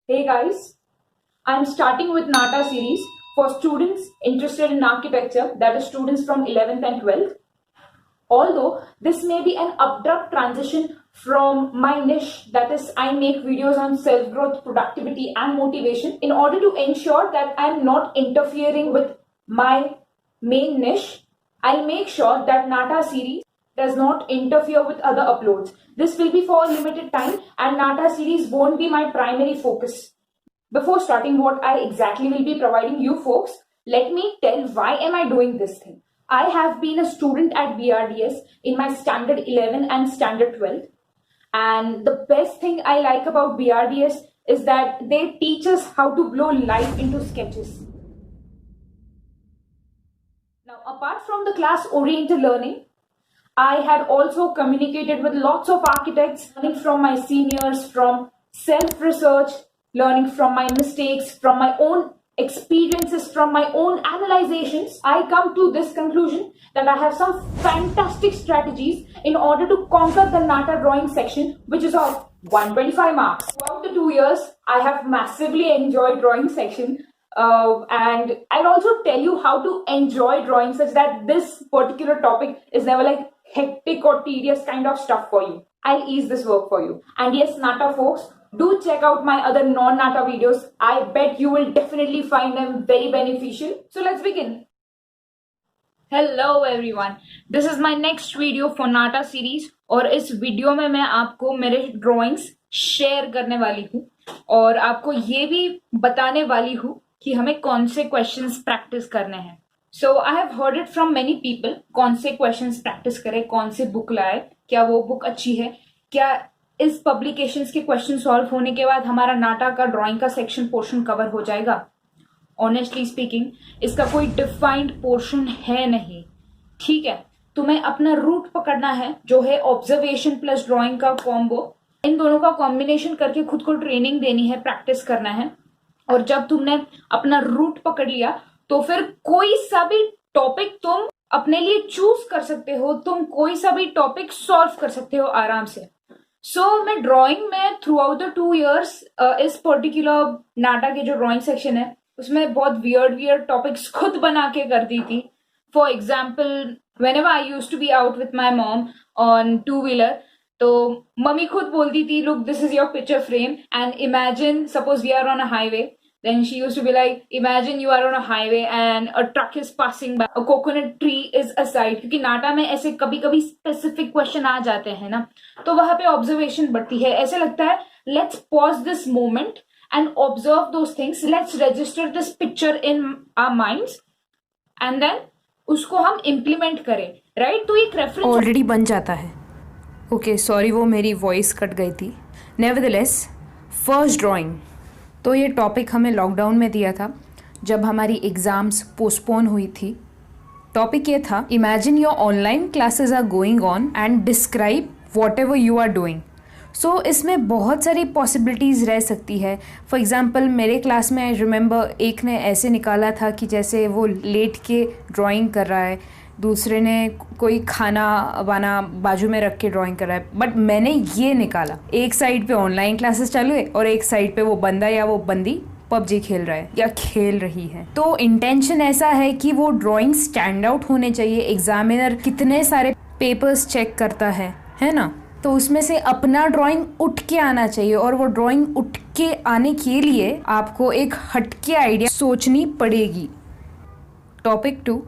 Hey guys, I'm starting with NATA series for students interested in architecture, that is students from 11th and 12th. Although this may be an abrupt transition from my niche, that is I make videos on self-growth, productivity and motivation, in order to ensure that I'm not interfering with my main niche, I'll make sure that NATA series does not interfere with other uploads. This will be for a limited time and NATA series won't be my primary focus. Before starting what I exactly will be providing you folks, let me tell why am I doing this thing. I have been a student at BRDS in my standard 11 and standard 12. And the best thing I like about BRDS is that they teach us how to blow life into sketches. Now, apart from the class-oriented learning, I had also communicated with lots of architects, learning from my seniors, from self-research, learning from my mistakes, from my own experiences, from my own analyzations. I come to this conclusion that I have some fantastic strategies in order to conquer the NATA drawing section, which is of 125 marks. Throughout the 2 years, I have massively enjoyed drawing section. And I'll also tell you how to enjoy drawing such that this particular topic is never like hectic or tedious kind of stuff for you. I'll ease this work for you. And yes, NATA folks, do check out my other non-NATA videos. I bet you will definitely find them very beneficial. So let's begin. Hello everyone. This is my next video for NATA series और इस video में मैं आपको मेरे drawings share करने वाली हूँ और आपको ये भी बताने वाली हूँ कि हमें कौन से क्वेश्चंस प्रैक्टिस करने हैं. So I have heard it from many people, कौन से क्वेश्चंस प्रैक्टिस करें, कौन से बुक लाए, क्या वो बुक अच्छी है, क्या इस पब्लिकेशंस के क्वेश्चन सॉल्व होने के बाद हमारा नाटा का ड्राइंग का सेक्शन पोर्शन कवर हो जाएगा. ऑनेस्टली स्पीकिंग, इसका कोई डिफाइंड पोर्शन है नहीं. ठीक है, तुम्हें अपना रूट पकड़ना है जो है ऑब्जर्वेशन प्लस ड्राइंग का कॉम्बो. इन दोनों का कॉम्बिनेशन करके खुद को ट्रेनिंग देनी है, प्रैक्टिस करना है. और जब तुमने अपना रूट पकड़ लिया तो फिर कोई सा भी टॉपिक तुम अपने लिए चूज कर सकते हो, तुम कोई सा भी टॉपिक सॉल्व कर सकते हो आराम से. सो मैं ड्राइंग में थ्रू आउट द 2 years इस पर्टिकुलर नाटा के जो ड्राइंग सेक्शन है उसमें बहुत वियर्ड टॉपिक्स खुद बना के करती थी. For example, whenever I used to be out with my mom on 2-wheeler, तो मम्मी खुद बोलती थी, look, this is your picture frame and imagine, suppose we are on a highway, then she used to be like, imagine you are on a highway and a truck is passing by, a coconut tree is aside. क्योंकि नाटा में ऐसे कभी कभी specific question आ जाते हैं ना, तो वहां पे ऑब्जर्वेशन बढ़ती है. ऐसे लगता है let's pause this moment and observe those things, let's register this picture in our minds and then उसको हम इम्प्लीमेंट करें, राइट. तो एक रेफरेंस ऑलरेडी बन जाता है. ओके, सॉरी, वो मेरी वॉइस कट गई थी. Nevertheless, first drawing. तो ये टॉपिक हमें लॉकडाउन में दिया था जब हमारी एग्ज़ाम्स पोस्टपोन हुई थी. टॉपिक ये था, imagine your online classes are going on and describe whatever you are doing. So इसमें बहुत सारी पॉसिबिलिटीज़ रह सकती है. फॉर एग्ज़ाम्पल, मेरे क्लास में आई रिमेंबर एक ने ऐसे निकाला था कि जैसे वो लेट के ड्राइंग कर रहा है, दूसरे ने कोई खाना वाना बाजू में रख के ड्राइंग कर रहा है. बट मैंने ये निकाला, एक साइड पे ऑनलाइन क्लासेस चालू है और एक साइड पे वो बंदा या वो बंदी पबजी खेल रहा है या खेल रही है. तो इंटेंशन ऐसा है कि वो ड्राइंग स्टैंड आउट होने चाहिए. एग्जामिनर कितने सारे पेपर्स चेक करता है ना, तो उसमें से अपना ड्राइंग उठ के आना चाहिए. और वो ड्राइंग उठ के आने के लिए आपको एक हटके आइडिया सोचनी पड़ेगी. Topic 2,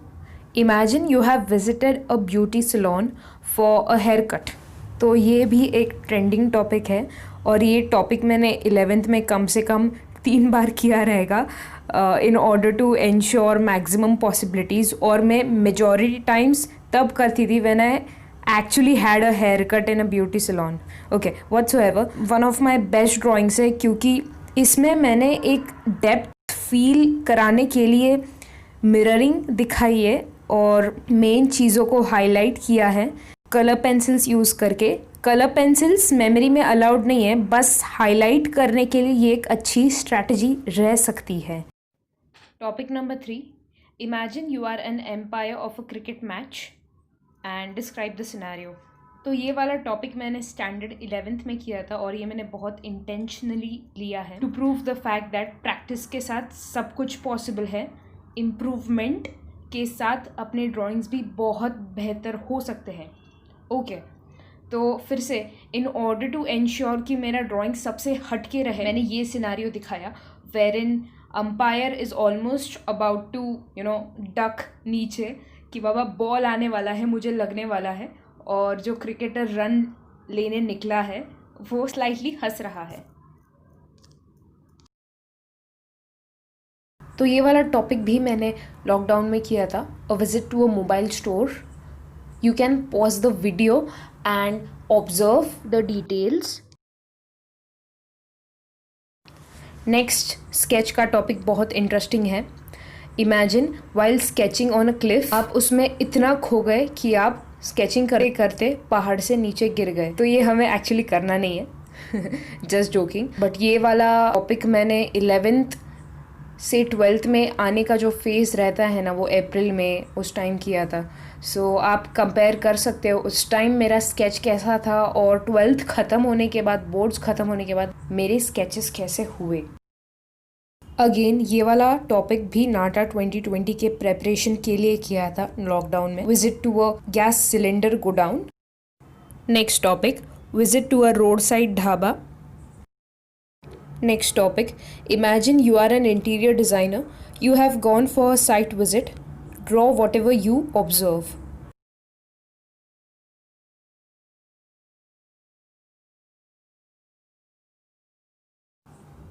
imagine you have visited a beauty salon for a hair cut. तो ये भी एक ट्रेंडिंग टॉपिक है और ये टॉपिक मैंने 11th में कम से कम 3 बार किया रहेगा in order to ensure maximum possibilities. और मैं मेजॉरिटी टाइम्स तब करती थी when I actually had a haircut in a beauty salon. Okay, whatsoever, one of my best drawings है क्योंकि इसमें मैंने एक डेप्थ फील कराने के लिए मिररिंग दिखाई है और मेन चीज़ों को हाईलाइट किया है कलर पेंसिल्स यूज़ करके. कलर पेंसिल्स मेमोरी में अलाउड नहीं है, बस हाईलाइट करने के लिए ये एक अच्छी स्ट्रैटेजी रह सकती है. Topic number 3, imagine you are an umpire of a cricket match and describe the scenario. तो ये वाला टॉपिक मैंने स्टैंडर्ड 11th में किया था और ये मैंने बहुत इंटेंशनली लिया है to prove the fact that practice के साथ सब कुछ पॉसिबल है, इम्प्रूवमेंट के साथ अपने ड्राइंग्स भी बहुत बेहतर हो सकते हैं। ओके, तो फिर से इन ऑर्डर टू एंश्योर कि मेरा ड्राइंग सबसे हटके रहे, मैंने ये सिनारियो दिखाया wherein umpire is almost about to duck नीचे कि बाबा बॉल आने वाला है, मुझे लगने वाला है, और जो क्रिकेटर रन लेने निकला है वो स्लाइटली हंस रहा है। तो ये वाला टॉपिक भी मैंने लॉकडाउन में किया था, a visit to a mobile store. You can pause the video and observe the details. Next sketch का टॉपिक बहुत इंटरेस्टिंग है। Imagine while sketching on a cliff, आप उसमें इतना खो गए कि आप स्केचिंग करते करते पहाड़ से नीचे गिर गए। तो ये हमें एक्चुअली करना नहीं है, जस्ट जोकिंग। बट ये वाला टॉपिक मैंने 11th से 12th में आने का जो फेज़ रहता है ना, वो अप्रैल में उस टाइम किया था। सो आप कंपेयर कर सकते हो उस टाइम मेरा स्केच कैसा था और 12th ख़त्म होने के बाद, बोर्ड्स ख़त्म होने के बाद मेरे स्केचेस कैसे हुए। अगेन ये वाला टॉपिक भी नाटा 2020 के प्रेपरेशन के लिए किया था लॉकडाउन में। Visit to a gas cylinder godown. Next topic, visit to a road side dhaba. Next topic, imagine you are an interior designer, you have gone for a site visit, draw whatever you observe.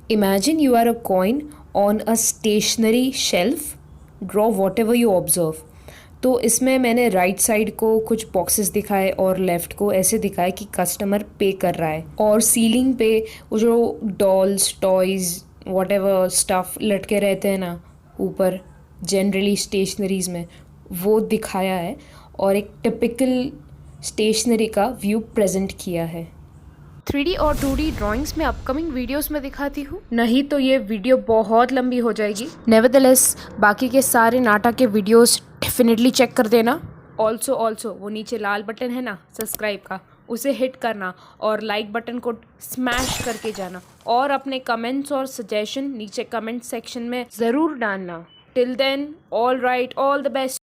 Imagine you are a coin on a stationary shelf, draw whatever you observe। तो इसमें मैंने right side को कुछ boxes दिखाए और left को ऐसे दिखाए कि कस्टमर पे कर रहा है, और सीलिंग पे वो जो डॉल्स, टॉयज़, व्हाटएवर स्टफ़ लटके रहते हैं ना ऊपर जनरली स्टेशनरीज़ में, वो दिखाया है और एक टिपिकल स्टेशनरी का व्यू प्रेजेंट किया है। 3D और 2D ड्राइंग्स में अपकमिंग वीडियोस में दिखाती हूँ, नहीं तो ये वीडियो बहुत लंबी हो जाएगी। नेवरदलेस बाकी के सारे नाटा के वीडियोस डेफिनेटली चेक कर देना। ऑल्सो वो नीचे लाल बटन है ना सब्सक्राइब का, उसे हिट करना और लाइक बटन को स्मैश करके जाना, और अपने कमेंट्स और सजेशन नीचे कमेंट सेक्शन में ज़रूर डालना। Till then, all right, all the best.